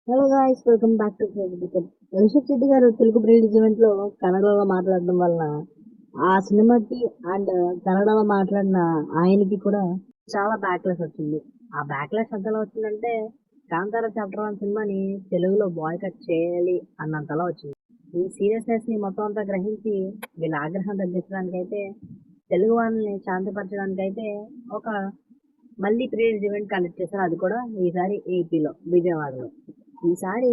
Hello guys, welcome back to Rishab Shetty గారు Telugu ప్రీలిజ్ event లో కన్నడలో మాట్లాడడం వలన ఆ సినిమాకి అండ్ కన్నడలో మాట్లాడిన ఆయనకి కూడా చాలా బ్యాక్లాష్ వచ్చింది. ఆ బ్యాక్లాష్ ఎంతలా వచ్చిందంటే కాంతార చాప్టర్ 1 సినిమాని తెలుగులో బాయ్ కట్ చేయాలి అన్నంతలా వచ్చింది. ఈ సీరియస్నెస్ ని మొత్తం అంతా గ్రహించి వీళ్ళ ఆగ్రహం తగ్గించడానికైతే తెలుగు వాళ్ళని శాంతిపరచడానికైతే ఒక మళ్ళీ ప్రీలిజ్ ఈవెంట్ కండక్ట్ చేశారు. అది కూడా ఈసారి ఏపీలో విజయవాడలో. ఈసారి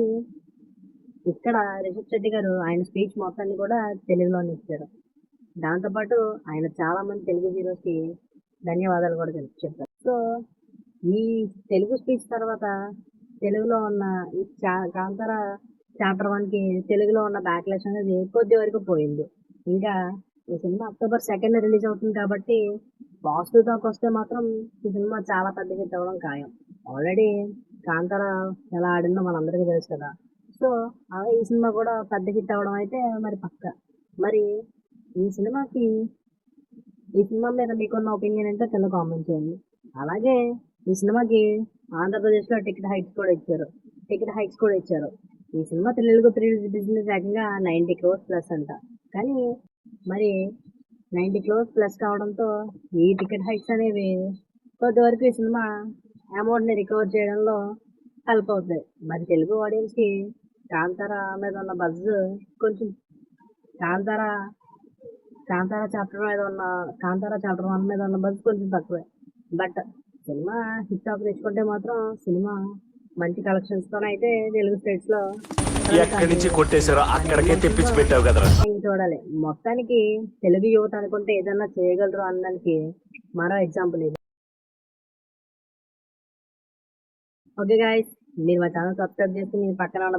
ఇక్కడ రిషబ్ శెట్టి గారు ఆయన స్పీచ్ మొత్తాన్ని కూడా తెలుగులోనే ఇచ్చారు. దాంతోపాటు ఆయన చాలా మంది తెలుగు హీరోస్కి ధన్యవాదాలు కూడా చెప్పారు. సో ఈ తెలుగు స్పీచ్ తర్వాత తెలుగులో ఉన్న ఈ కాంతార చాప్టర్ 1కి తెలుగులో ఉన్న బ్యాక్లాష్ అనేది కొద్ది వరకు పోయింది. ఇంకా ఈ సినిమా అక్టోబర్ 2nd రిలీజ్ అవుతుంది కాబట్టి పాజిటివ్ టాక్ వస్తే మాత్రం ఈ సినిమా చాలా పెద్ద హిట్ అవ్వడం ఖాయం. ఆల్రెడీ కాంతార ఎలా ఆడిందో మనందరికీ తెలుసు కదా. సో ఈ సినిమా కూడా పెద్ద హిట్ అవ్వడం అయితే మరి పక్క. మరి ఈ సినిమా మీద మీకున్న ఒపీనియన్ ఏంటో కింద కామెంట్ చేయండి. అలాగే ఈ సినిమాకి ఆంధ్రప్రదేశ్లో టికెట్ హైక్స్ కూడా ఇచ్చారు. ఈ సినిమా తెలుగు బిజినెస్ ఏకంగా 90 crores ప్లస్ అంట. కానీ మరి 90 crores ప్లస్ కావడంతో ఈ టికెట్ హైక్స్ అనేవి కొద్ది వరకు ఈ సినిమా అమౌంట్ని రికవర్ చేయడంలో హెల్ప్ అవుతాయి. మరి తెలుగు ఆడియన్స్కి కాంతార మీద ఉన్న బజ్ కొంచెం కాంతార చాప్టర్ 1 మీద ఉన్న బజ్ కొంచెం తక్కువే. బట్ సినిమా హిట్ ఆఫ్ తెచ్చుకుంటే మాత్రం సినిమా మంచి కలెక్షన్స్తోనే అయితే తెలుగు స్టేట్స్లో ఎక్కడి నుంచి కొట్టేశారో అక్కడికే తెప్పించి పెట్టావు కదా. చూడాలి. మొత్తానికి తెలుగు యువత అనుకుంటే ఏదన్నా చేయగలరు అనడానికి మరో ఎగ్జాంపుల్ ఇది. ఓకే గాయస్, మీరు మా ఛానల్ సబ్స్క్రైబ్ చేసి మీ పక్కన ఉన్న